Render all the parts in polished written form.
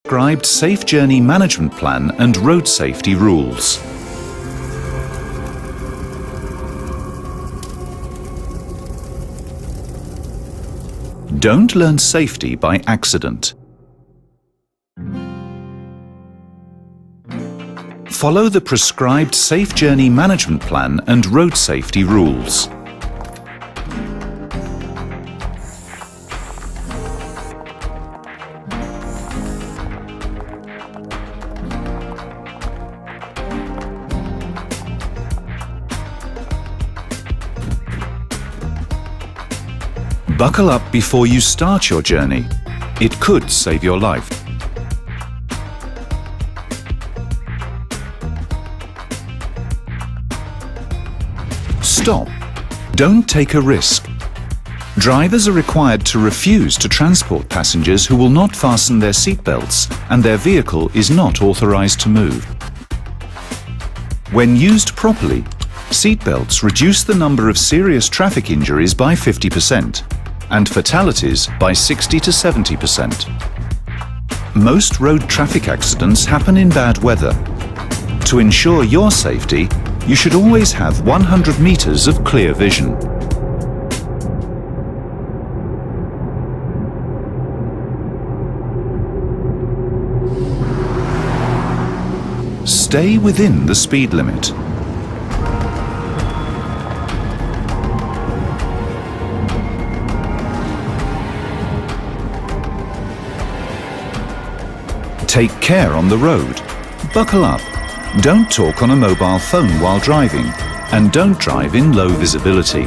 Prescribed Safe Journey Management Plan and Road Safety Rules. Don't learn safety by accident. Follow the prescribed Safe Journey Management Plan and Road Safety Rules. Buckle up before you start your journey. It could save your life. Stop. Don't take a risk. Drivers are required to refuse to transport passengers who will not fasten their seatbelts and their vehicle is not authorized to move. When used properly, seatbelts reduce the number of serious traffic injuries by 50% and fatalities by 60 to 70%. Most road traffic accidents happen in bad weather. To ensure your safety, you should always have 100 meters of clear vision. Stay within the speed limit. Take care on the road. Buckle up. Don't talk on a mobile phone while driving, and don't drive in low visibility.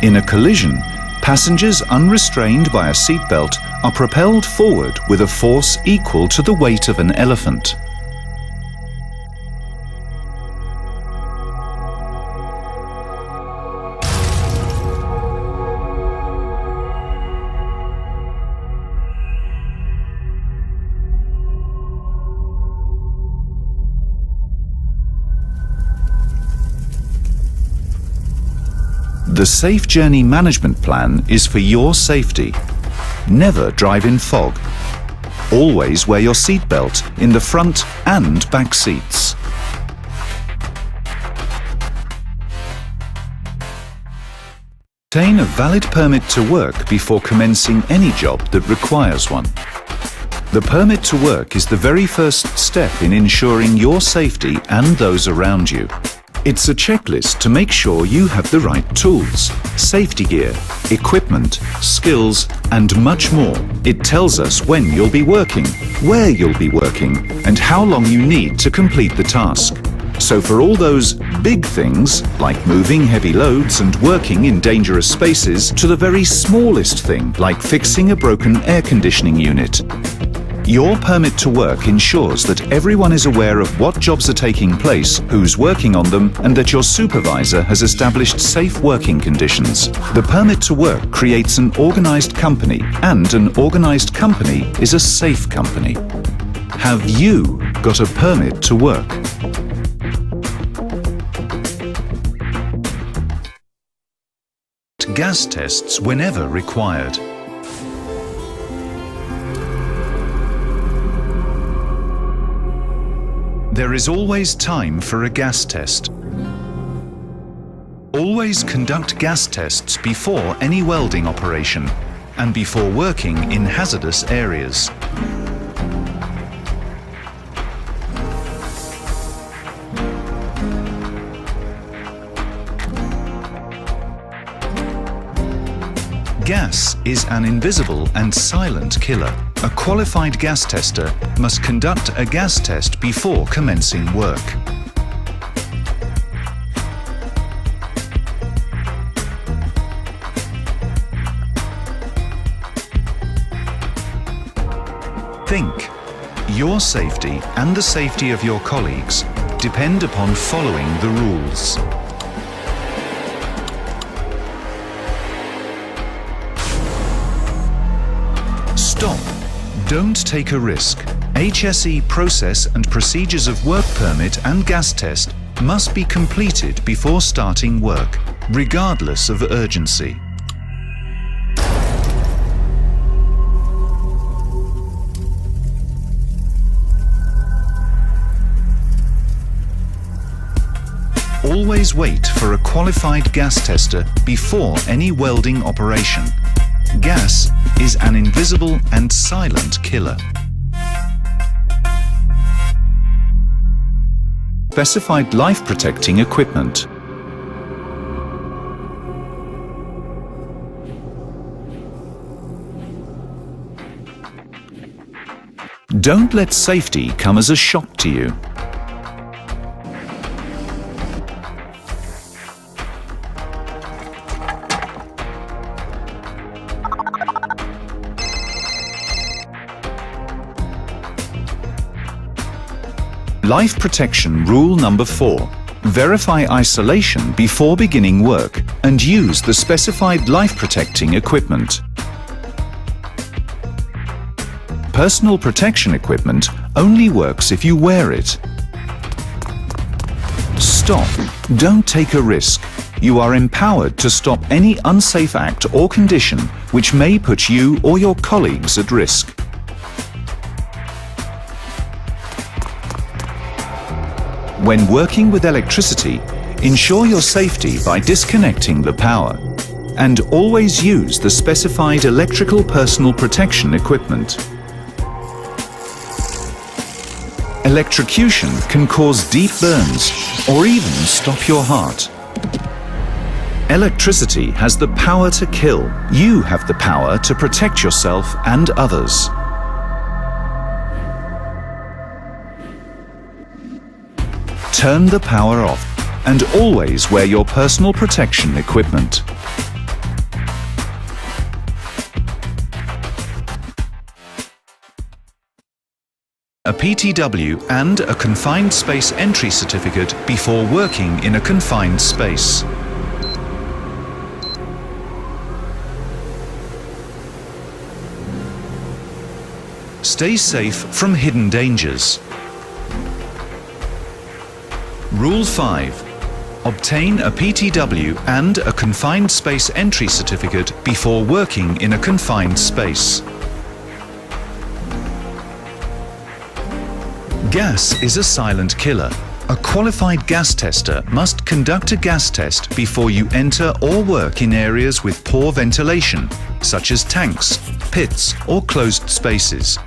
In a collision, passengers unrestrained by a seatbelt are propelled forward with a force equal to the weight of an elephant. The Safe Journey Management Plan is for your safety. Never drive in fog. Always wear your seatbelt in the front and back seats. Obtain a valid permit to work before commencing any job that requires one. The permit to work is the very first step in ensuring your safety and those around you. It's a checklist to make sure you have the right tools, safety gear, equipment, skills, and much more. It tells us when you'll be working, where you'll be working, and how long you need to complete the task. So for all those big things, like moving heavy loads and working in dangerous spaces, to the very smallest thing, like fixing a broken air conditioning unit, your permit to work ensures that everyone is aware of what jobs are taking place, who's working on them, and that your supervisor has established safe working conditions. The permit to work creates an organized company, and an organized company is a safe company. Have you got a permit to work? Gas tests whenever required. There is always time for a gas test. Always conduct gas tests before any welding operation and before working in hazardous areas. Gas is an invisible and silent killer. A qualified gas tester must conduct a gas test before commencing work. Think. Your safety and the safety of your colleagues depend upon following the rules. Stop. Don't take a risk. HSE process and procedures of work permit and gas test must be completed before starting work. regardless of urgency. Always wait for a qualified gas tester before any welding operation. Gas is an invisible and silent killer. Specified life-protecting equipment. Don't let safety come as a shock to you. Life protection rule number 4. Verify isolation before beginning work and use the specified life protecting equipment. Personal protection equipment only works if you wear it. Stop. Don't take a risk. You are empowered to stop any unsafe act or condition which may put you or your colleagues at risk. When working with electricity, ensure your safety by disconnecting the power, and always use the specified electrical personal protection equipment. Electrocution can cause deep burns or even stop your heart. Electricity has the power to kill. You have the power to protect yourself and others. Turn the power off and always wear your personal protection equipment. A PTW and a confined space entry certificate before working in a confined space. Stay safe from hidden dangers. Rule 5. Obtain a PTW and a confined space entry certificate before working in a confined space. Gas is a silent killer. A qualified gas tester must conduct a gas test before you enter or work in areas with poor ventilation, such as tanks, pits, or closed spaces.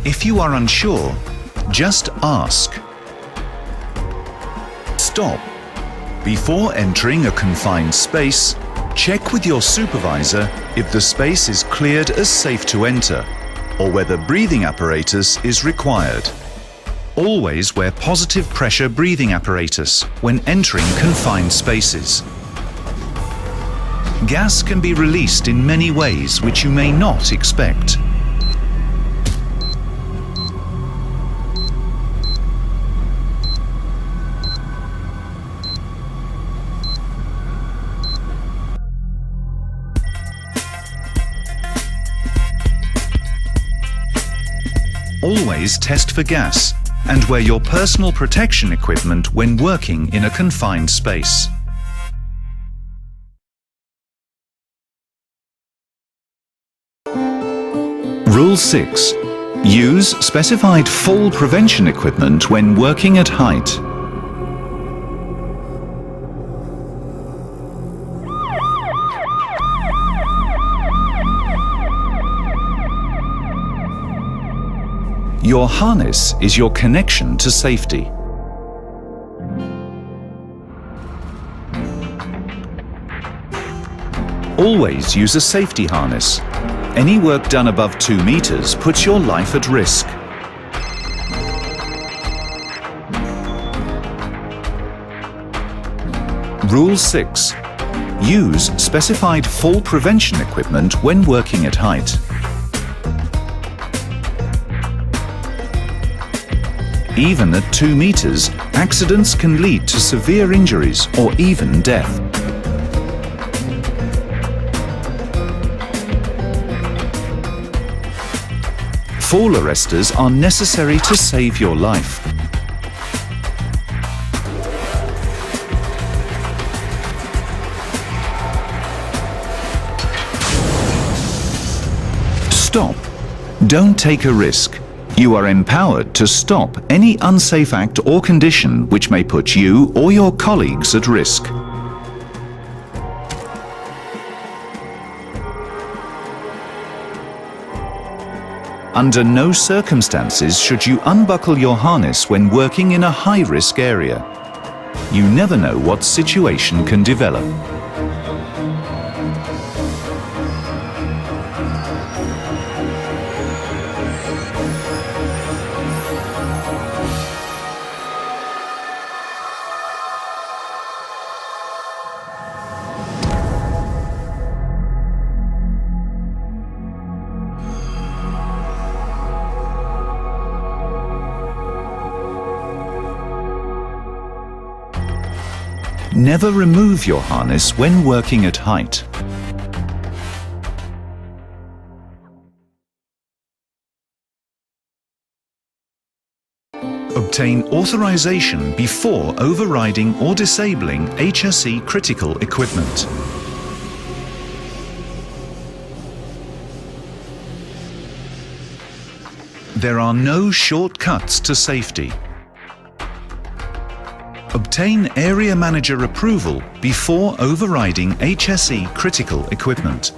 If you are unsure, just ask. Stop. Before entering a confined space, check with your supervisor if the space is cleared as safe to enter, or whether breathing apparatus is required. Always wear positive pressure breathing apparatus when entering confined spaces. Gas can be released in many ways which you may not expect. Always test for gas and wear your personal protection equipment when working in a confined space. Rule 6. Use specified fall prevention equipment when working at height. Your harness is your connection to safety. Always use a safety harness. Any work done above 2 meters puts your life at risk. Rule 6. Use specified fall prevention equipment when working at height. Even at 2 meters, accidents can lead to severe injuries or even death. Fall arresters are necessary to save your life. Stop. Don't take a risk. You are empowered to stop any unsafe act or condition which may put you or your colleagues at risk. Under no circumstances should you unbuckle your harness when working in a high-risk area. You never know what situation can develop. Never remove your harness when working at height. Obtain authorization before overriding or disabling HSE critical equipment. There are no shortcuts to safety. Obtain Area Manager approval before overriding HSE critical equipment.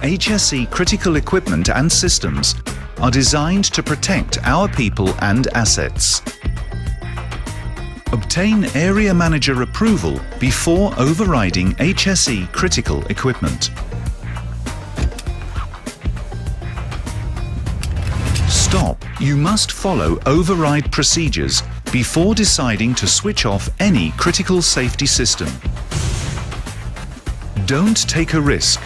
HSE critical equipment and systems are designed to protect our people and assets. Obtain Area Manager approval before overriding HSE critical equipment. Stop. You must follow override procedures before deciding to switch off any critical safety system. Don't take a risk.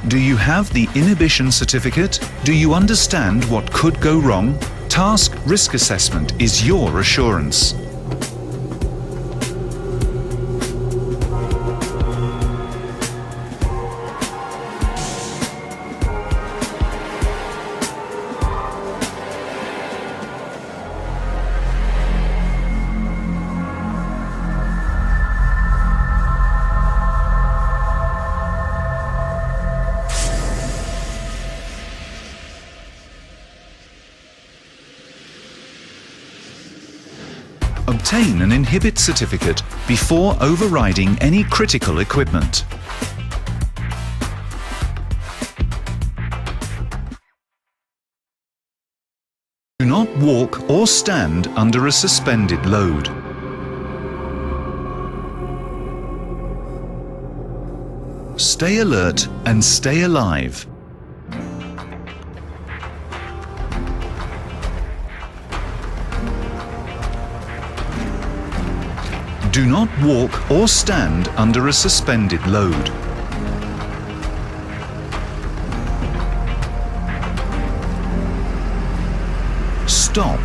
Do you have the inhibition certificate? Do you understand what could go wrong? Task risk assessment is your assurance. Obtain an Inhibit certificate before overriding any critical equipment. Do not walk or stand under a suspended load. Stay alert and stay alive. Do not walk or stand under a suspended load. Stop.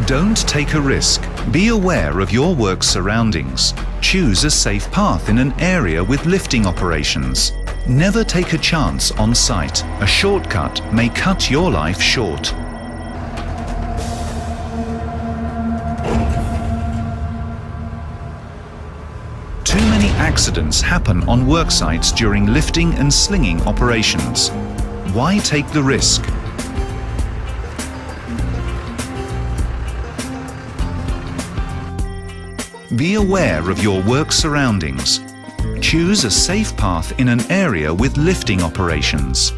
Don't take a risk. Be aware of your work surroundings. Choose a safe path in an area with lifting operations. Never take a chance on site. A shortcut may cut your life short. Too many accidents happen on work sites during lifting and slinging operations. Why take the risk? Be aware of your work surroundings. Choose a safe path in an area with lifting operations.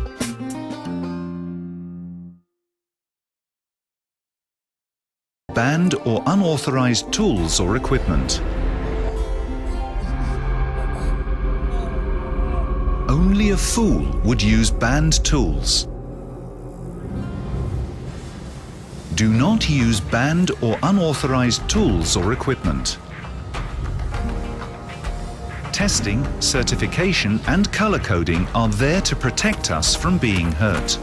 Banned or unauthorized tools or equipment. Only a fool would use banned tools. Do not use banned or unauthorized tools or equipment. Testing, certification and color coding are there to protect us from being hurt.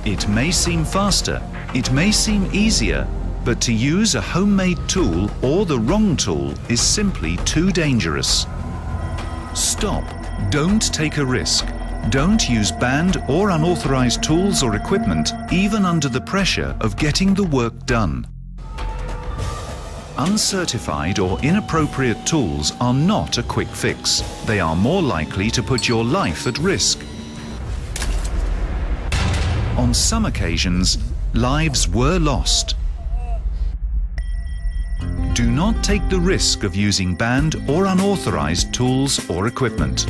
It may seem faster, it may seem easier, but to use a homemade tool or the wrong tool is simply too dangerous. Stop. Don't take a risk. Don't use banned or unauthorized tools or equipment, even under the pressure of getting the work done. uncertified or inappropriate tools are not a quick fix. They are more likely to put your life at risk. On some occasions, lives were lost. Do not take the risk of using banned or unauthorized tools or equipment.